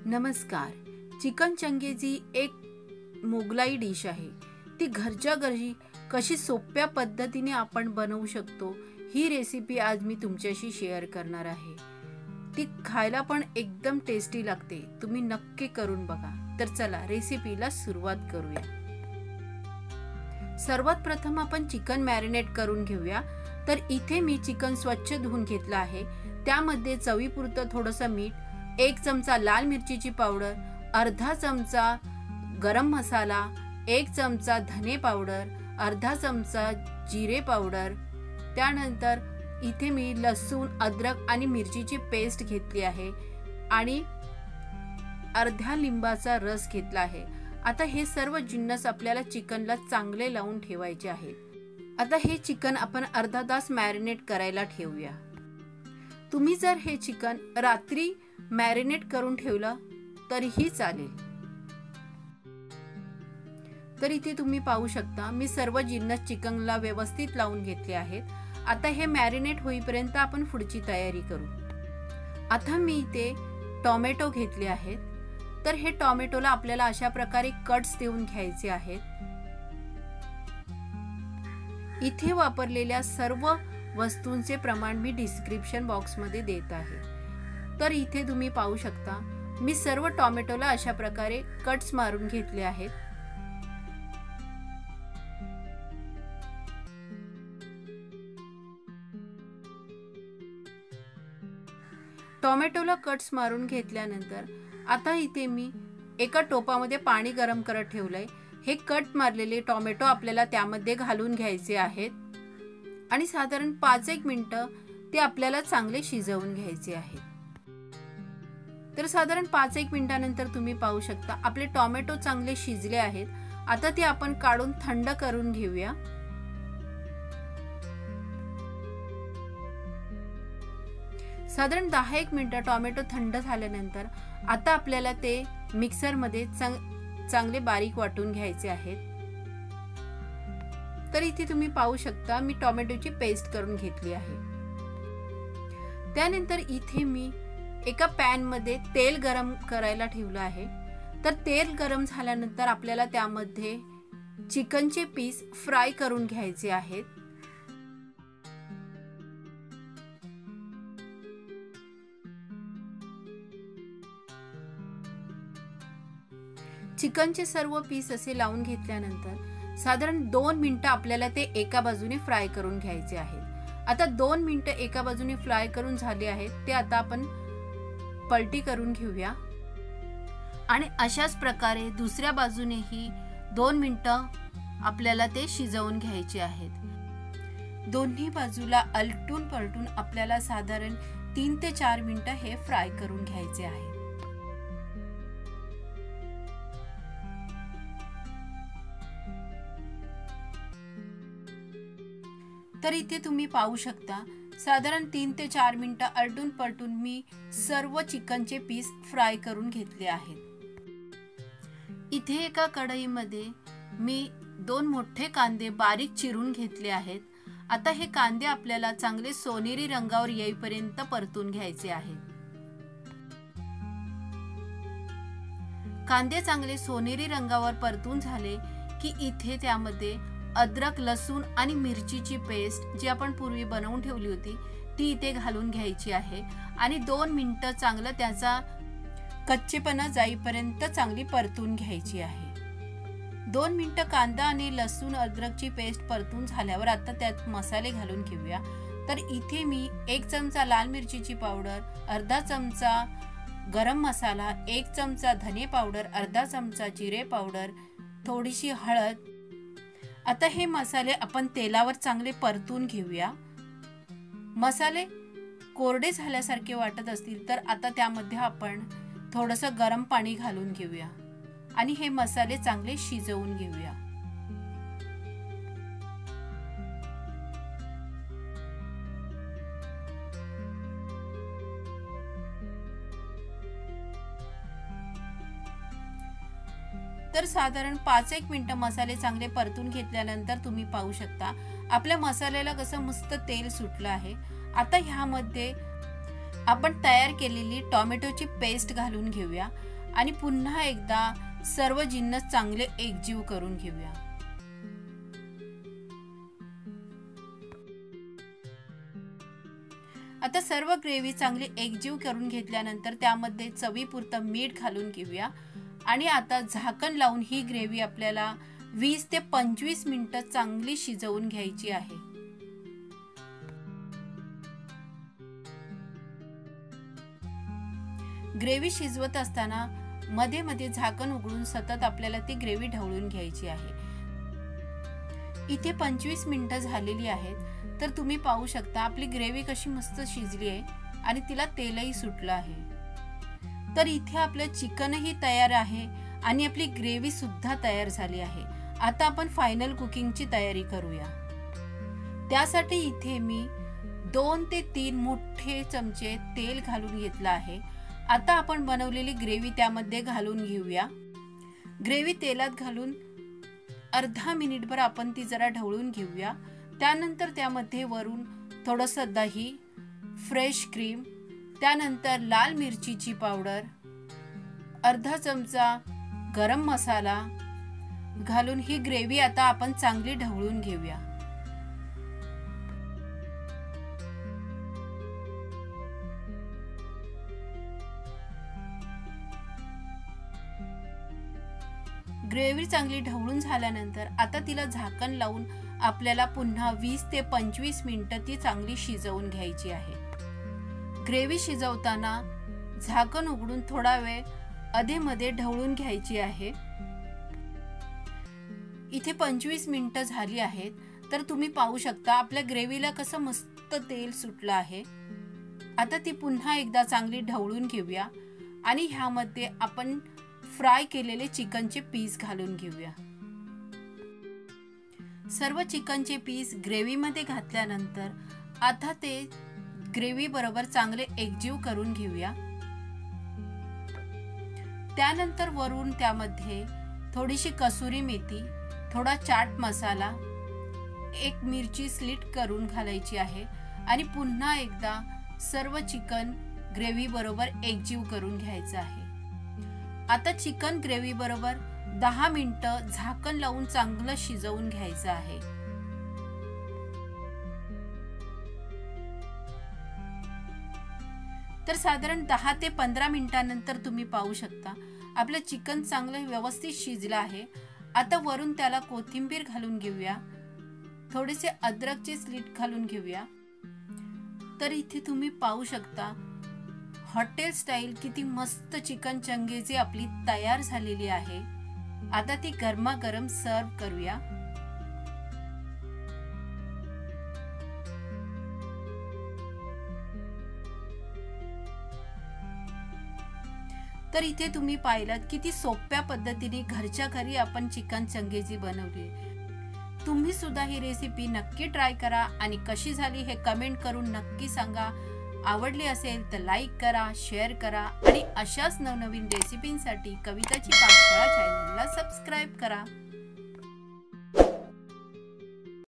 नमस्कार। चिकन चंगेजी एक मोगलाई डिश आहे। ती घरच्या घरी कशी सोप्या पद्धतीने आपण बनवू शकतो ही रेसिपी आज मी तुमच्याशी शेअर करणार आहे। ती खायला पण एकदम टेस्टी लागते। तुम्ही नक्की करून बघा। तर चला रेसिपीला सुरुवात करूया। सर्वात प्रथम आपण चिकन मॅरिनेट करून घेऊया। तर इथे मी चिकन स्वच्छ धुवून घेतलं आहे। त्यामध्ये चवीपुरतं थोडंसं मीठ, 1 चमचा लाल मिरचीची पावडर, अर्धा चमचा गरम मसाला, 1 चमचा धने पावडर, अर्धा चमचा जिरे पावडर, त्यानंतर इथे मी लसूण, अद्रक आणि मिरचीची पेस्ट घेतली आहे आणि अर्ध्या लिंबाचा रस घेतला आहे। आता हे सर्व जिन्नस आपल्याला चिकनला चांगले लावून ठेवायचे आहेत। आता हे चिकन आपण अर्धा तास मॅरिनेट करायला ठेवूया। तुम्ही जर हे चिकन रात्री मॅरिनेट करून ठेवलं तरीही चालेल। तर इथे तुम्ही पाहू शकता मी सर्व जिन्नस चिकनला व्यवस्थित लावून घेतले आहेत। आता हे मॅरिनेट होईपर्यंत आपण पुढची तयारी करू। आता मी इथे टोमॅटो घेतले आहेत। तर हे टोमॅटोला आपल्याला अशा प्रकारे कट्स देऊन घ्यायचे आहेत। इथे वापरलेल्या सर्व वस्तूंचे प्रमाण मी डिस्क्रिप्शन बॉक्स मध्ये देत आहे। तर इथे तुम्ही पाहू शकता मी सर्व टोमॅटोला अशा प्रकारे कट्स मारून घेतले आहेत। टोमॅटोला कट्स मारून घेतल्यानंतर आता इथे मी एका टोपामध्ये पाणी गरम करत ठेवलंय। हे कट मारलेले टोमॅटो आपल्याला त्यामध्ये घालून घ्यायचे आहेत आणि साधारण 5-1 मिनिटं ते आपल्याला चांगले शिजवून घ्यायचे आहेत। तर साधारण 5-1 मिनिटानंतर तुम्ही पाहू शकता आपले टोमॅटो चांगले शिजले आहेत। आता ते आपण काढून थंड करून घेऊया। साधारण 10-1 मिनिटं टोमॅटो थंड झाल्यानंतर आता आपल्याला ते मिक्सर मध्ये चांगले बारीक वाटून घ्यायचे आहेत। तर इथे तुम्ही पाहू शकता मी टोमॅटोची पेस्ट करून घेतली आहे। त्यानंतर इथे मी एका पॅन मध्ये तेल गरम करायला ठेवलं आहे। तर तेल गरम झाल्यानंतर आपल्याला त्यामध्ये चिकनचे पीस फ्राय करून घ्यायचे आहेत। चिकनचे सर्व पीस असे लावून घेतल्यानंतर साधारण 2 मिनिटं आपल्याला ते एका बाजूने फ्राय करून घ्यायचे आहेत। आता 2 मिनिटं एका बाजूने फ्राय करून झाले आहेत। ते आता आपण पलटी करून घेऊया आणि अशाच प्रकारे दुसऱ्या बाजूनेही 2 मिनिटं आपल्याला ते शिजवून घ्यायचे आहेत। दोन्ही बाजूला अलटून पलटून आपल्याला साधारण 3 ते 4 मिनिटं हे फ्राय करून घ्यायचे आहे। तर इथे तुम्ही पाहू शकता साधारण 3 ते 4 मिनिटं अलटून पलटून मी सर्व चिकनचे पीस फ्राय करून घेतले आहेत। इथे एका कढईमध्ये मी 2 मोठे कांदे बारीक चिरून घेतले आहेत। आता हे कांदे आपल्याला चांगले सोनेरी रंगावर येईपर्यंत परतून घ्यायचे आहेत। कांदे चांगले सोनेरी रंगावर परतून झाले की इथे त्यामध्ये अद्रक, लसूण आणि मिरचीची पेस्ट जी आपण पूर्वी बनवून ठेवली होती ती इथे घालून घ्यायची आहे आणि 2 मिनिटं चांगलं त्याचा कच्चेपणा जाईपर्यंत चांगली परतून घ्यायची आहे। 2 मिनिटं कांदा आणि लसूण अद्रकची पेस्ट परतून झाल्यावर आता त्यात मसाले घालून घेऊया। तर इथे मी 1 चमचा लाल मिरचीची पावडर, अर्धा चमचा गरम मसाला, 1 चमचा धने पावडर, अर्धा चमचा जिरे पावडर, थोडीशी हळद। आता हे मसाले आपण तेलावर चांगले परतून घेऊया। मसाले कोरडे झाल्यासारखे वाटत असतील तर आता त्यामध्ये आपण थोडंसं गरम पाणी घालून घेऊया आणि हे मसाले चांगले शिजवून घेऊया। तर साधारण 5-1 मिनिटं मसाले चांगले परतून घेतल्यानंतर तुम्ही पाहू शकता आपल्या मसाल्याला कसं मस्त तेल सुटलं आहे। आता ह्यामध्ये आपण तयार केलेली टोमॅटोची पेस्ट घालून घेऊया आणि पुन्हा एकदा सर्व जिन्नस चांगले एकजीव करून घेऊया। आता सर्व ग्रेव्ही चांगली एकजीव करून घेतल्यानंतर त्यामध्ये चवीपुरतं मीठ घालून घेऊया आणि आता झाकण लावून ही ग्रेव्ही आपल्याला 20 ते 25 मिनिटं चांगली शिजवून घ्यायची आहे। ग्रेव्ही शिजवत असताना मध्ये मध्ये झाकण उघडून सतत आपल्याला ती ग्रेव्ही ढवळून घ्यायची आहे। इथे 25 मिनिटं झालेली आहेत, तर तुम्ही पाहू शकता आपली ग्रेव्ही कशी मस्त शिजली आहे आणि तिला तेलही सुटलं आहे। तर इथे आपलं चिकनही तयार आहे आणि आपली ग्रेव्ही सुद्धा तयार झाली आहे। आता आपण फायनल कुकिंगची तयारी करूया। त्यासाठी इथे मी 2 ते 3 मोठे चमचे तेल घालून घेतलं आहे। आता आपण बनवलेली ग्रेव्ही त्यामध्ये घालून घेऊया। ग्रेव्ही तेलात घालून अर्धा मिनिटभर आपण ती जरा ढवळून घेऊया। त्यानंतर त्यामध्ये वरून थोडंसं दही, फ्रेश क्रीम, त्यानंतर लाल मिरचीची पावडर, अर्धा चमचा गरम मसाला घालून ही ग्रेव्ही आता आपण चांगली ढवळून घेऊया। ग्रेव्ही चांगली ढवळून झाल्यानंतर आता तिला झाकण लावून आपल्याला पुन्हा 20 ते 25 मिनिटं ती चांगली शिजवून घ्यायची आहे। ग्रेव्ही शिजवताना झाकण उघडून थोडा वेळ अधेमध्ये ढवळून घ्यायची आहे। इथे 25 मिनिटं झाली आहेत, तर तुम्ही पाहू शकता आपल्या ग्रेव्हीला कसं मस्त तेल सुटलं आहे। आता ती पुन्हा एकदा चांगली ढवळून घेऊया आणि ह्यामध्ये आपण फ्राय केलेले चिकनचे पीस घालून घेऊया। सर्व चिकनचे पीस ग्रेव्ही मध्ये घातल्यानंतर आता ते ग्रेव्ही बरोबर चांगले एकजीव करून घेऊया। त्यानंतर वरून त्यामध्ये थोडीशी कसुरी मेथी, थोडा चाट मसाला, एक मिरची स्लिट करून घालायची आहे आणि पुन्हा एकदा सर्व चिकन ग्रेव्ही बरोबर एकजीव करून घ्यायचं आहे। आता चिकन ग्रेव्ही बरोबर 10 मिनिटं झाकण लावून चांगलं शिजवून घ्यायचं आहे। तर साधारण 10 ते 15 मिनिटांनंतर तुम्ही पाहू शकता आपलं चिकन चांगलं व्यवस्थित शिजलं आहे। आता वरून त्याला कोथिंबीर घालून घेऊया, थोडेसे अद्रकचे स्लिट घालून घेऊया। तर इथे तुम्ही पाहू शकता हॉटेल स्टाईल किती मस्त चिकन चंगेजी आपली तयार झालेली आहे। आता ती गरमागरम सर्व करूया। तर इथे तुम्ही पाहिलात किती सोप्या पद्धतीने घरच्या घरी आपण चिकन चंगेजी बनवली। तुम्ही सुद्धा ही रेसिपी नक्की ट्राय करा आणि कशी झाली हे कमेंट करून नक्की सांगा। आवडली असेल तर लाईक करा, शेअर करा आणि अशाच नवनवीन रेसिपींसाठी कविताची पाकशाळा चॅनलला सबस्क्राइब करा।